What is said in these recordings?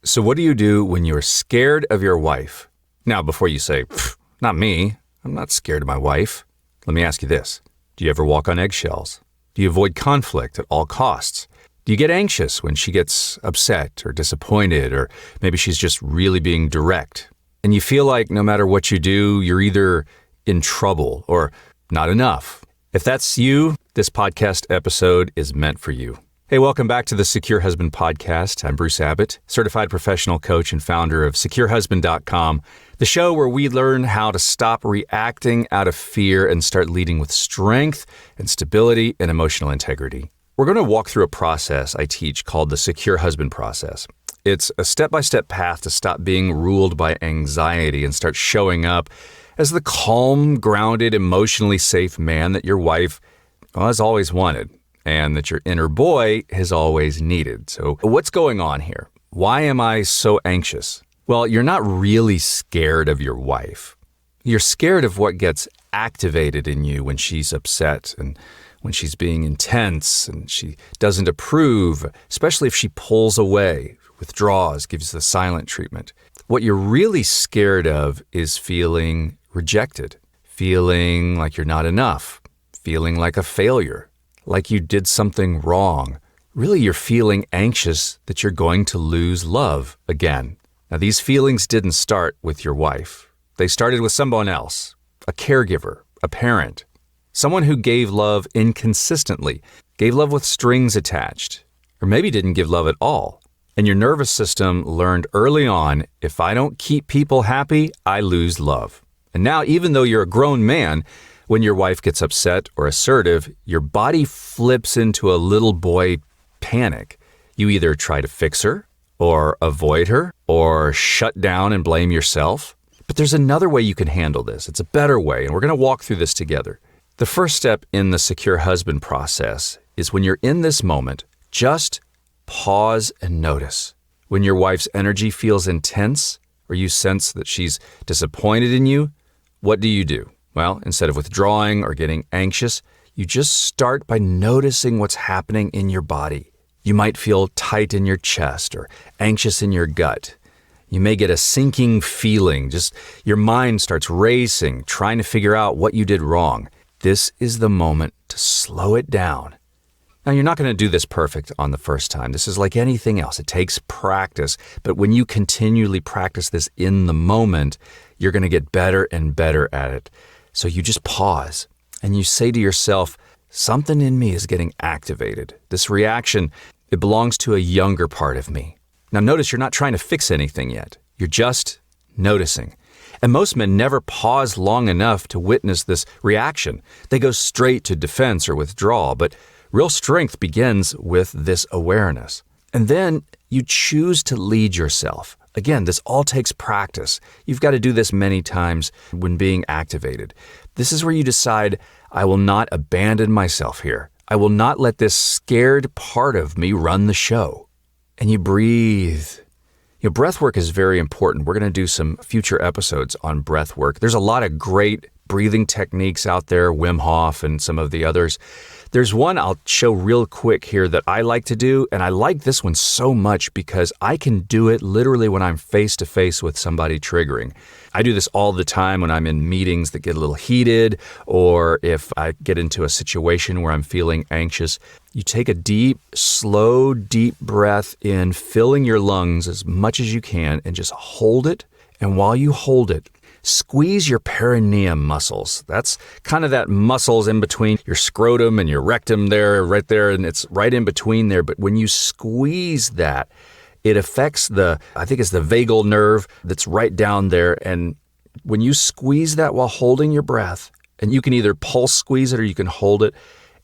So what do you do when you're scared of your wife? Now, before you say, not me, I'm not scared of my wife. Let me ask you this. Do you ever walk on eggshells? Do you avoid conflict at all costs? Do you get anxious when she gets upset or disappointed, or maybe she's just really being direct? And you feel like no matter what you do, you're either in trouble or not enough. If that's you, this podcast episode is meant for you. Hey, welcome back to the Secure Husband Podcast. I'm Bruce Abbott, certified professional coach and founder of SecureHusband.com, the show where we learn how to stop reacting out of fear and start leading with strength and stability and emotional integrity. We're going to walk through a process I teach called the Secure Husband process. It's a step-by-step path to stop being ruled by anxiety and start showing up as the calm, grounded, emotionally safe man that your wife has always wanted, and that your inner boy has always needed. So what's going on here? Why am I so anxious? Well, you're not really scared of your wife. You're scared of what gets activated in you when she's upset and when she's being intense and she doesn't approve, especially if she pulls away, withdraws, gives the silent treatment. What you're really scared of is feeling rejected, feeling like you're not enough, feeling like a failure, like you did something wrong. Really, you're feeling anxious that you're going to lose love again. Now, these feelings didn't start with your wife. They started with someone else, a caregiver, a parent, someone who gave love inconsistently, gave love with strings attached, or maybe didn't give love at all. And your nervous system learned early on, if I don't keep people happy, I lose love. And now, even though you're a grown man, when your wife gets upset or assertive, your body flips into a little boy panic. You either try to fix her or avoid her or shut down and blame yourself. But there's another way you can handle this. It's a better way, and we're going to walk through this together. The first step in the Secure Husband process is when you're in this moment, just pause and notice. When your wife's energy feels intense or you sense that she's disappointed in you, what do? Well, instead of withdrawing or getting anxious, you just start by noticing what's happening in your body. You might feel tight in your chest or anxious in your gut. You may get a sinking feeling, just your mind starts racing, trying to figure out what you did wrong. This is the moment to slow it down. Now, you're not going to do this perfect on the first time. This is like anything else. It takes practice. But when you continually practice this in the moment, you're going to get better and better at it. So you just pause and you say to yourself, something in me is getting activated. This reaction, it belongs to a younger part of me. Now notice you're not trying to fix anything yet. You're just noticing. And most men never pause long enough to witness this reaction. They go straight to defense or withdrawal, but real strength begins with this awareness. And then you choose to lead yourself. Again, this all takes practice. You've got to do this many times when being activated. This is where you decide, I will not abandon myself here. I will not let this scared part of me run the show. And you breathe. Breath work is very important. We're going to do some future episodes on breath work. There's a lot of great breathing techniques out there, Wim Hof and some of the others. There's one I'll show real quick here that I like to do, and I like this one so much because I can do it literally when I'm face-to-face with somebody triggering. I do this all the time when I'm in meetings that get a little heated, or if I get into a situation where I'm feeling anxious. You take a deep, slow, deep breath in, filling your lungs as much as you can, and just hold it. And while you hold it, squeeze your perineum muscles. That's kind of that muscles in between your scrotum and your rectum there, right there, and it's right in between there. But when you squeeze that, it affects I think it's the vagal nerve that's right down there. And when you squeeze that while holding your breath, and you can either pulse squeeze it or you can hold it,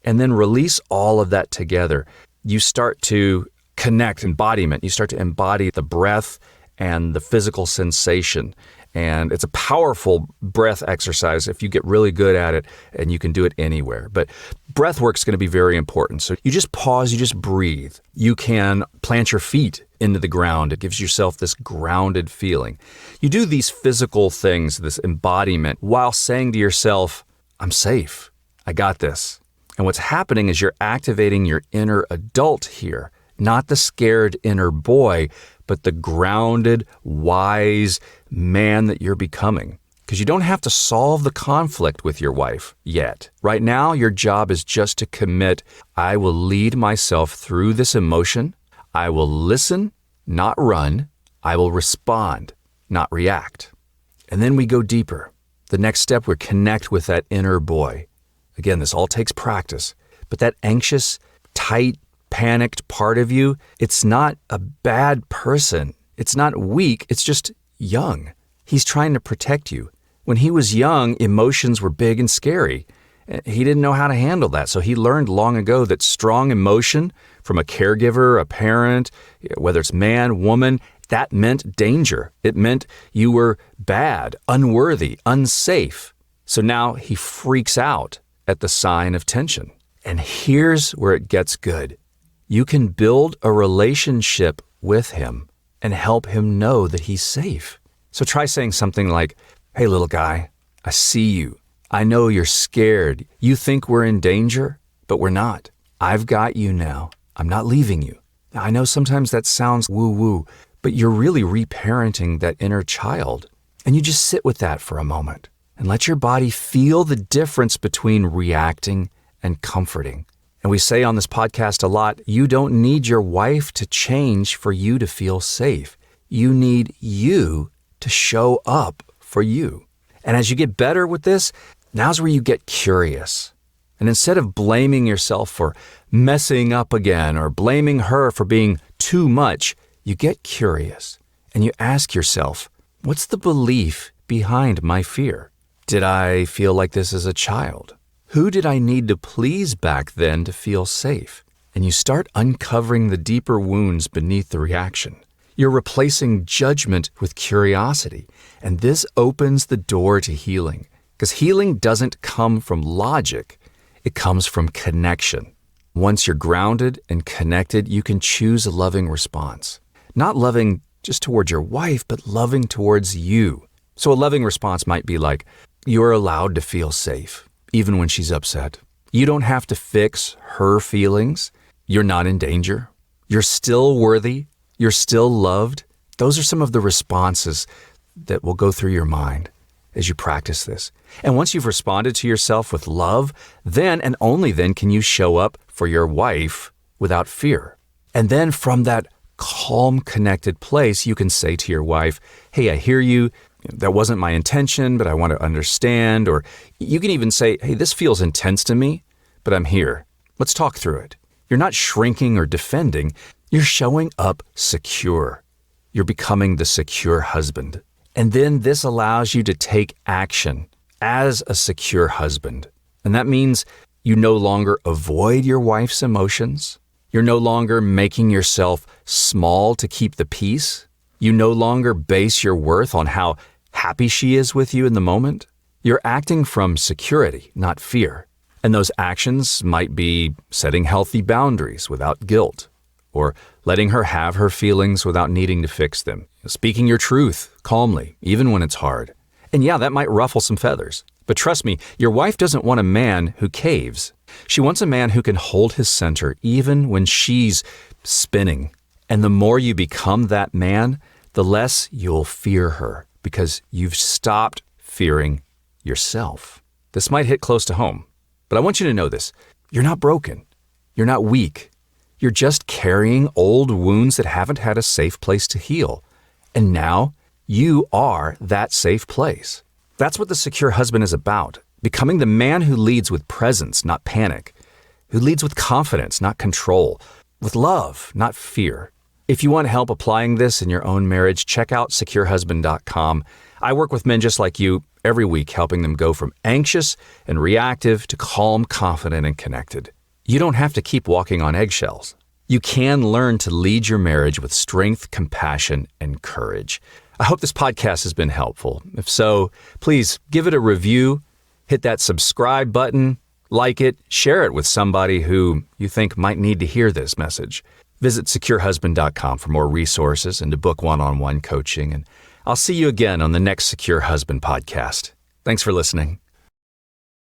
and then release all of that together, you start to connect embodiment. You start to embody the breath and the physical sensation. And it's a powerful breath exercise if you get really good at it, and you can do it anywhere. But breath work is going to be very important. So you just pause, you just breathe. You can plant your feet into the ground. It gives yourself this grounded feeling. You do these physical things, this embodiment, while saying to yourself, I'm safe. I got this. And what's happening is you're activating your inner adult here, not the scared inner boy, but the grounded, wise man that you're becoming. Because you don't have to solve the conflict with your wife yet. Right now, your job is just to commit, I will lead myself through this emotion. I will listen, not run. I will respond, not react. And then we go deeper. The next step, we connect with that inner boy. Again, this all takes practice. But that anxious, tight, panicked part of you, it's not a bad person. It's not weak. It's just young. He's trying to protect you. When he was young, emotions were big and scary. He didn't know how to handle that. So he learned long ago that strong emotion from a caregiver, a parent, whether it's man, woman, that meant danger. It meant you were bad, unworthy, unsafe. So now he freaks out at the sign of tension. And here's where it gets good. You can build a relationship with him and help him know that he's safe. So try saying something like, hey, little guy, I see you. I know you're scared. You think we're in danger, but we're not. I've got you now. I'm not leaving you. Now, I know sometimes that sounds woo-woo, but you're really reparenting that inner child. And you just sit with that for a moment and let your body feel the difference between reacting and comforting. And we say on this podcast a lot, you don't need your wife to change for you to feel safe. You need you to show up for you. And as you get better with this, now's where you get curious. And instead of blaming yourself for messing up again or blaming her for being too much, you get curious and you ask yourself, what's the belief behind my fear? Did I feel like this as a child? Who did I need to please back then to feel safe? And you start uncovering the deeper wounds beneath the reaction. You're replacing judgment with curiosity, and this opens the door to healing. Because healing doesn't come from logic, it comes from connection. Once you're grounded and connected, you can choose a loving response. Not loving just towards your wife, but loving towards you. So a loving response might be like, you're allowed to feel safe, even when she's upset. You don't have to fix her feelings. You're not in danger. You're still worthy. You're still loved. Those are some of the responses that will go through your mind as you practice this. And once you've responded to yourself with love, then and only then can you show up for your wife without fear. And then from that calm, connected place, you can say to your wife, hey, I hear you. That wasn't my intention, but I want to understand. Or you can even say, hey, this feels intense to me, but I'm here. Let's talk through it. You're not shrinking or defending. You're showing up secure. You're becoming the secure husband. And then this allows you to take action as a secure husband. And that means you no longer avoid your wife's emotions. You're no longer making yourself small to keep the peace. You no longer base your worth on how happy she is with you in the moment. You're acting from security, not fear. And those actions might be setting healthy boundaries without guilt, or letting her have her feelings without needing to fix them. Speaking your truth calmly, even when it's hard. And yeah, that might ruffle some feathers. But trust me, your wife doesn't want a man who caves. She wants a man who can hold his center even when she's spinning. And the more you become that man, the less you'll fear her because you've stopped fearing yourself. This might hit close to home, but I want you to know this. You're not broken. You're not weak. You're just carrying old wounds that haven't had a safe place to heal. And now you are that safe place. That's what the secure husband is about. Becoming the man who leads with presence, not panic. Who leads with confidence, not control. With love, not fear. If you want help applying this in your own marriage, check out securehusband.com. I work with men just like you every week, helping them go from anxious and reactive to calm, confident, and connected. You don't have to keep walking on eggshells. You can learn to lead your marriage with strength, compassion, and courage. I hope this podcast has been helpful. If so, please give it a review, hit that subscribe button, like it, share it with somebody who you think might need to hear this message. Visit securehusband.com for more resources and to book one-on-one coaching. And I'll see you again on the next Secure Husband podcast. Thanks for listening.